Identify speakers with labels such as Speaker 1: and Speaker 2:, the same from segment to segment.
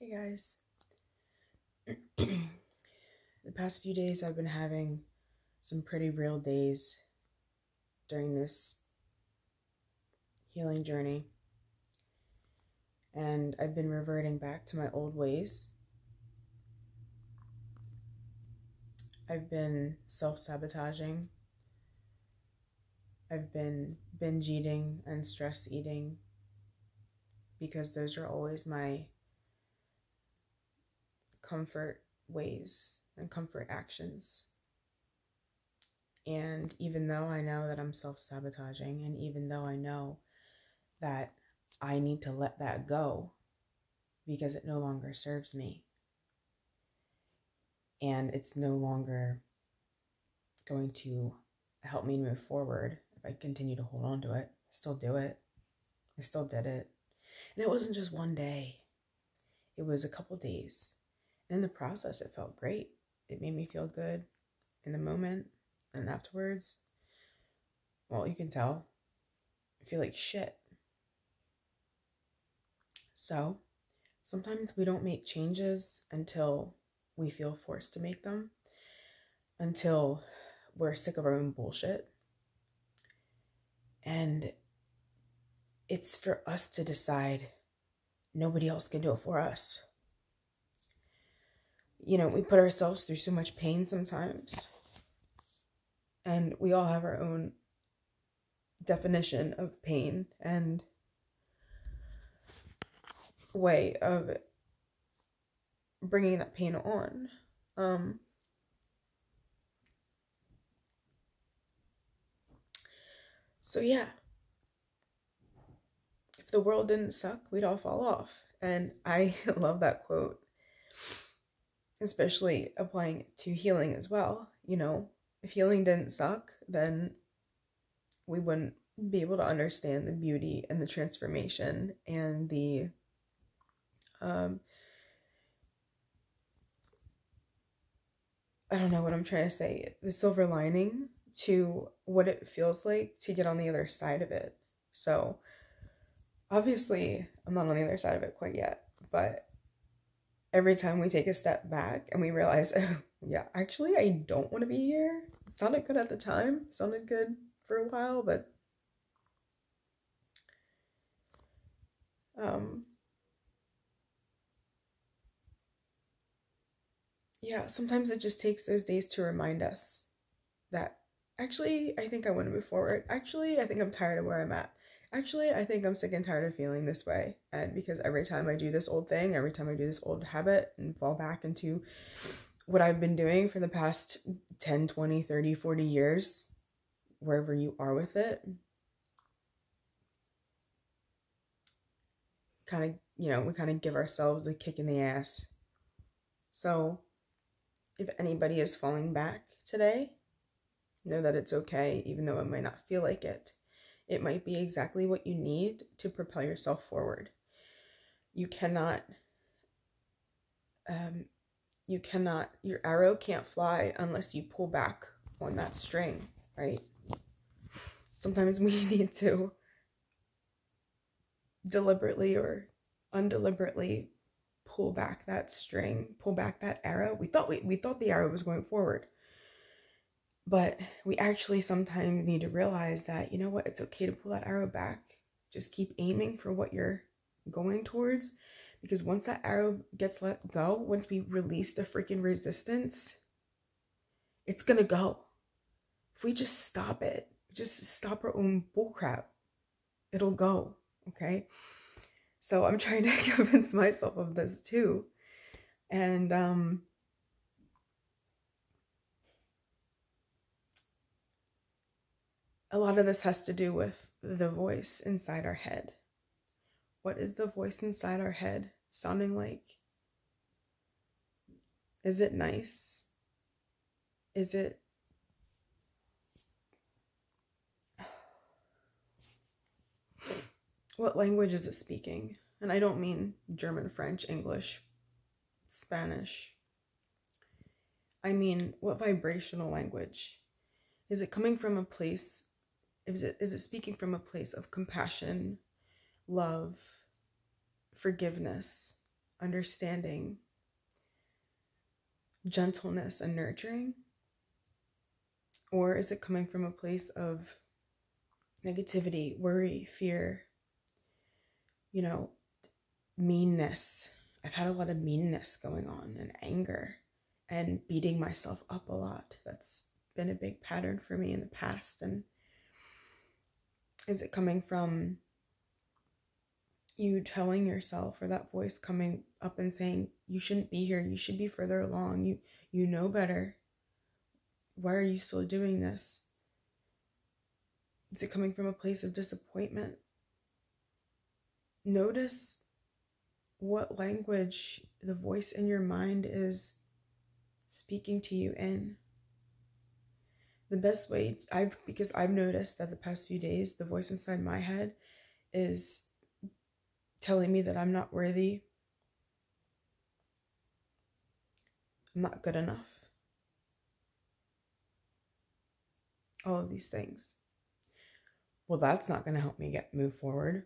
Speaker 1: Hey guys. The past few days I've been having some pretty real days during this healing journey. And I've been reverting back to my old ways. I've been self-sabotaging. I've been binge eating and stress eating because those are always my comfort ways and comfort actions. And even though I know that I'm self-sabotaging, and even though I know that I need to let that go because it no longer serves me, and it's no longer going to help me move forward if I continue to hold on to it, I still do it. I still did it. And it wasn't just one day. It was a couple days. And in the process, it felt great. It made me feel good in the moment. And afterwards, well, you can tell, I feel like shit. So sometimes we don't make changes until we feel forced to make them, until we're sick of our own bullshit. And it's for us to decide. Nobody else can do it for us. You know, we put ourselves through so much pain sometimes. And we all have our own definition of pain and way of bringing that pain on. So yeah, if the world didn't suck, we'd all fall off. And I love that quote, especially applying it to healing as well. You know, if healing didn't suck, then we wouldn't be able to understand the beauty and the transformation and the I don't know what I'm trying to say, the silver lining to what it feels like to get on the other side of it. So obviously I'm not on the other side of it quite yet, but every time we take a step back and we realize, oh yeah, actually I don't want to be here. It sounded good at the time, it sounded good for a while, but yeah, sometimes it just takes those days to remind us that actually, I think I want to move forward. Actually, I think I'm tired of where I'm at. Actually, I think I'm sick and tired of feeling this way. And because every time I do this old thing, every time I do this old habit and fall back into what I've been doing for the past 10, 20, 30, 40 years, wherever you are with it, we kind of give ourselves a kick in the ass. So if anybody is falling back today, know that it's okay, even though it might not feel like it. It might be exactly what you need to propel yourself forward. You cannot, your arrow can't fly unless you pull back on that string, right? Sometimes we need to deliberately or undeliberately pull back that string, pull back that arrow. We thought the arrow was going forward. But we actually sometimes need to realize that, you know what, it's okay to pull that arrow back. Just keep aiming for what you're going towards. Because once that arrow gets let go, once we release the freaking resistance, it's going to go. If we just stop it, just stop our own bullcrap, it'll go, okay? So I'm trying to convince myself of this too. And a lot of this has to do with the voice inside our head. What is the voice inside our head sounding like? Is it nice? Is it... What language is it speaking? And I don't mean German, French, English, Spanish. I mean, what vibrational language? Is it coming from a place, is it speaking from a place of compassion, love, forgiveness, understanding, gentleness, and nurturing? Or is it coming from a place of negativity, worry, fear, meanness? I've had a lot of meanness going on, and anger, and beating myself up a lot. That's been a big pattern for me in the past. And is it coming from you telling yourself, or that voice coming up and saying, you shouldn't be here, you should be further along, you know better, why are you still doing this? Is it coming from a place of disappointment? Notice what language the voice in your mind is speaking to you in. The best way, because I've noticed that the past few days, the voice inside my head is telling me that I'm not worthy, I'm not good enough, all of these things. Well, that's not going to help me move forward.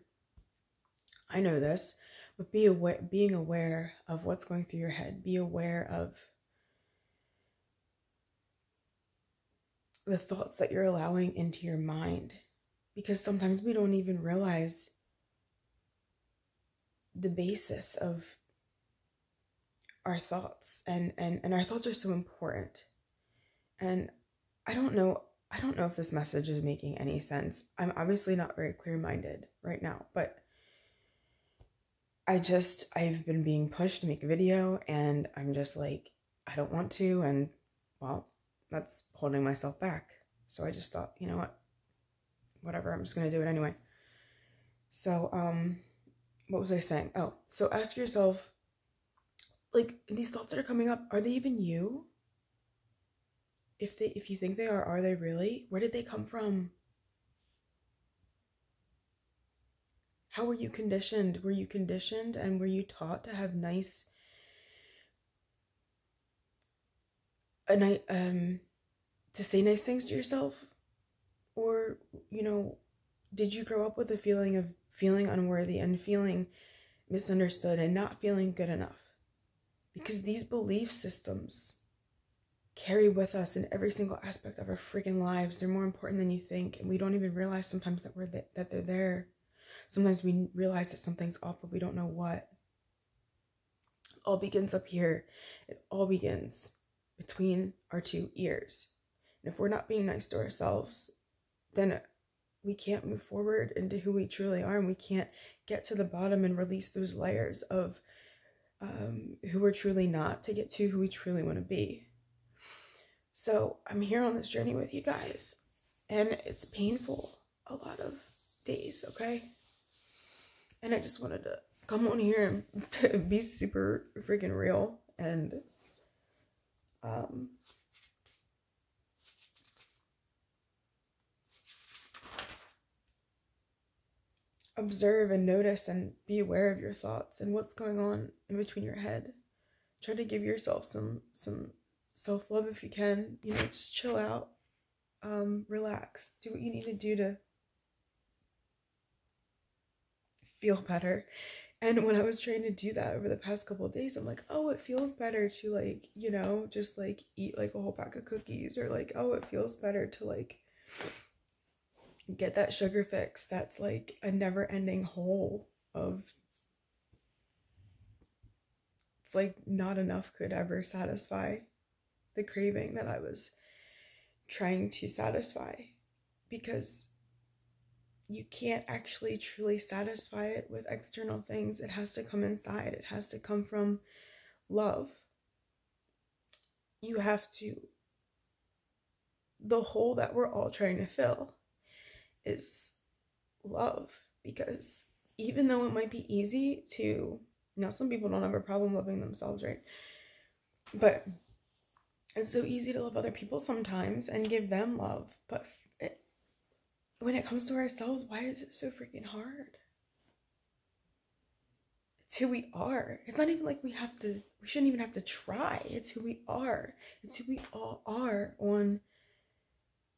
Speaker 1: I know this, but being aware of what's going through your head. Be aware of the thoughts that you're allowing into your mind, because sometimes we don't even realize the basis of our thoughts, and our thoughts are so important. And I don't know if this message is making any sense. I'm obviously not very clear-minded right now, but I've been being pushed to make a video, and I'm just like, I don't want to, and well, that's holding myself back. So I just thought, you know what, whatever, I'm just gonna do it anyway. So what was I saying? Oh, so ask yourself, like, these thoughts that are coming up, are they even you? If you think they are they really? Where did they come from? How were you conditioned? Were you conditioned and were you taught to have to say nice things to yourself? Or, did you grow up with a feeling of feeling unworthy and feeling misunderstood and not feeling good enough? Because these belief systems carry with us in every single aspect of our freaking lives. They're more important than you think, and we don't even realize sometimes that that they're there. Sometimes we realize that something's off, but we don't know what. It all begins up here. It all begins between our two ears. And if we're not being nice to ourselves, then we can't move forward into who we truly are, and we can't get to the bottom and release those layers of who we're truly not, to get to who we truly want to be. So I'm here on this journey with you guys, and it's painful a lot of days, okay? And I just wanted to come on here and be super freaking real and observe and notice and be aware of your thoughts and what's going on in between your head. Try to give yourself some self-love if you can. Just chill out, relax, do what you need to do to feel better. And when I was trying to do that over the past couple of days, I'm like, oh, it feels better to just eat a whole pack of cookies, or oh, it feels better to get that sugar fix. That's a never-ending hole of, it's not enough could ever satisfy the craving that I was trying to satisfy, because you can't actually truly satisfy it with external things. It has to come inside. It has to come from love. You have to, the hole that we're all trying to fill is love, because even though it might be easy to, now some people don't have a problem loving themselves, right? But it's so easy to love other people sometimes and give them love, but when it comes to ourselves, why is it so freaking hard? It's who we are. It's not even like we shouldn't even have to try. It's who we are. It's who we all are on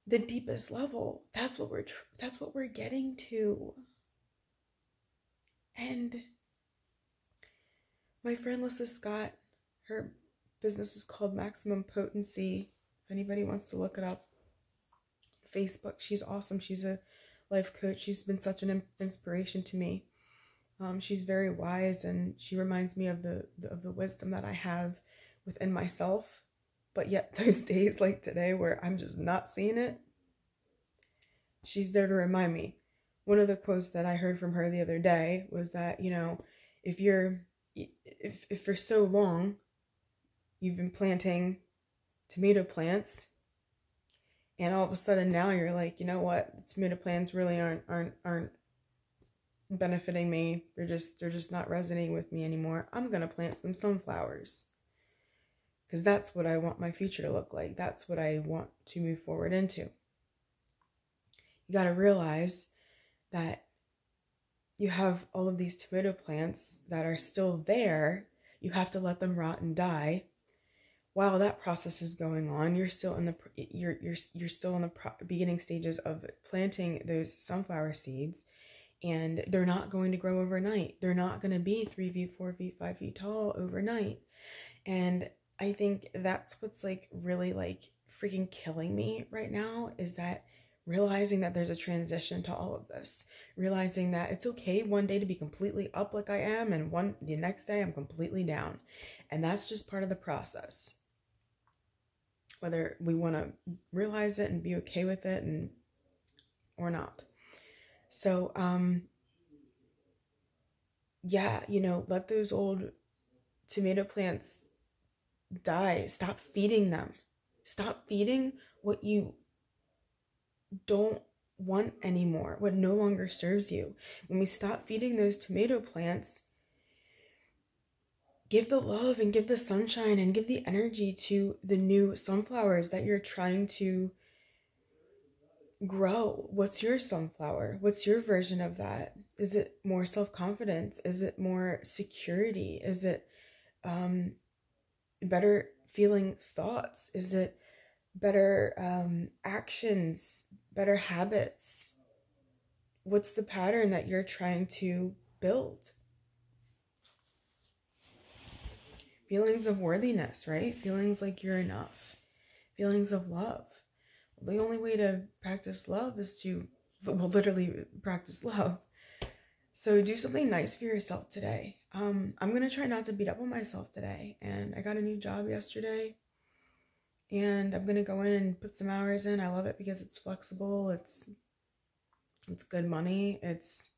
Speaker 1: the deepest level. That's what we're getting to. And My friend Lissa Scott, her business is called Maximum Potency. If anybody wants to look it up, Facebook, she's awesome. She's a life coach. She's been such an inspiration to me. She's very wise, and she reminds me of the wisdom that I have within myself. But yet those days like today where I'm just not seeing it, she's there to remind me. One of the quotes that I heard from her the other day was that, if for so long you've been planting tomato plants, and all of a sudden now you're like, you know what, the tomato plants really aren't benefiting me. They're just not resonating with me anymore. I'm gonna plant some sunflowers, because that's what I want my future to look like. That's what I want to move forward into. You got to realize that you have all of these tomato plants that are still there. You have to let them rot and die. While that process is going on, you're still in the beginning stages of planting those sunflower seeds, and they're not going to grow overnight. They're not going to be 3 feet, 4 feet, 5 feet tall overnight. And I think that's what's like really like freaking killing me right now, is that realizing that there's a transition to all of this, realizing that it's okay one day to be completely up like I am, and the next day I'm completely down. And that's just part of the process, whether we want to realize it and be okay with it or not. So, let those old tomato plants die. Stop feeding them. Stop feeding what you don't want anymore, what no longer serves you. When we stop feeding those tomato plants, give the love and give the sunshine and give the energy to the new sunflowers that you're trying to grow. What's your sunflower? What's your version of that? Is it more self-confidence? Is it more security? Is it better feeling thoughts? Is it better actions, better habits? What's the pattern that you're trying to build? Feelings of worthiness, right? Feelings like you're enough. Feelings of love. The only way to practice love is to, literally practice love. So do something nice for yourself today. I'm going to try not to beat up on myself today. And I got a new job yesterday, and I'm going to go in and put some hours in. I love it because it's flexible. It's good money. It's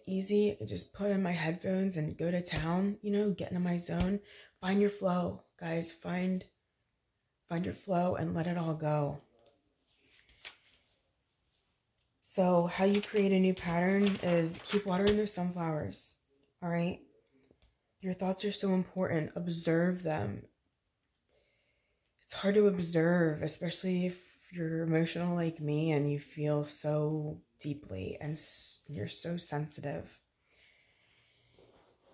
Speaker 1: easy. I can just put in my headphones and go to town, get into my zone. Find your flow, guys. Find your flow and let it all go. So how you create a new pattern is keep watering those sunflowers, all right? Your thoughts are so important. Observe them. It's hard to observe, especially if you're emotional like me and you feel so deeply and you're so sensitive.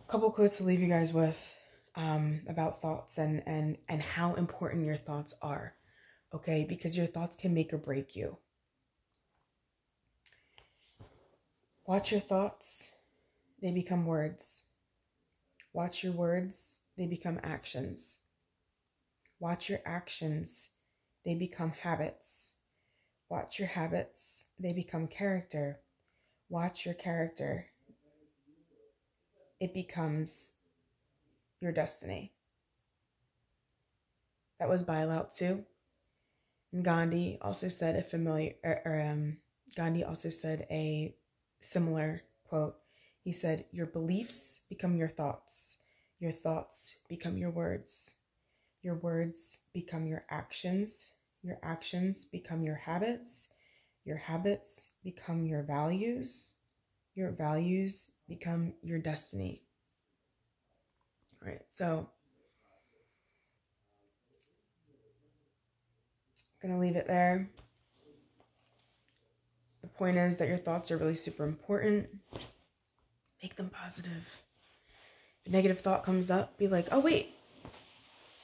Speaker 1: A couple quotes to leave you guys with about thoughts and how important your thoughts are, okay? Because your thoughts can make or break you. Watch your thoughts, they become words. Watch your words, they become actions. Watch your actions, they become habits. Watch your habits, they become character. Watch your character, it becomes your destiny. That was by Lao Tzu. And Gandhi also said Gandhi also said a similar quote. He said, "Your beliefs become your thoughts become your words become your actions become your habits become your values become your destiny." All right, so I'm gonna leave it there. The point is that your thoughts are really super important. Make them positive. If a negative thought comes up, be like, oh wait,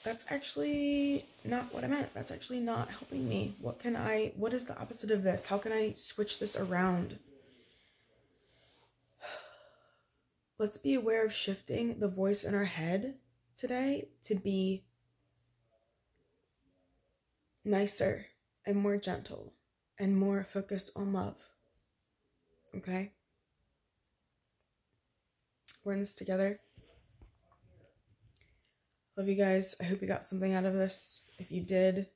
Speaker 1: that's actually not what I meant. That's actually not helping me. What is the opposite of this? How can I switch this around? let's be aware of shifting the voice in our head today to be nicer and more gentle and more focused on love. Okay? We're in this together. Love you guys. I hope you got something out of this. If you did,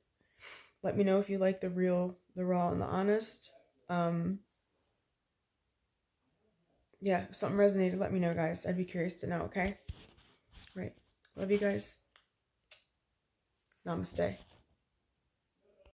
Speaker 1: let me know if you like the real, the raw, and the honest. Yeah, if something resonated, let me know, guys. I'd be curious to know, okay? Right. Love you guys. Namaste.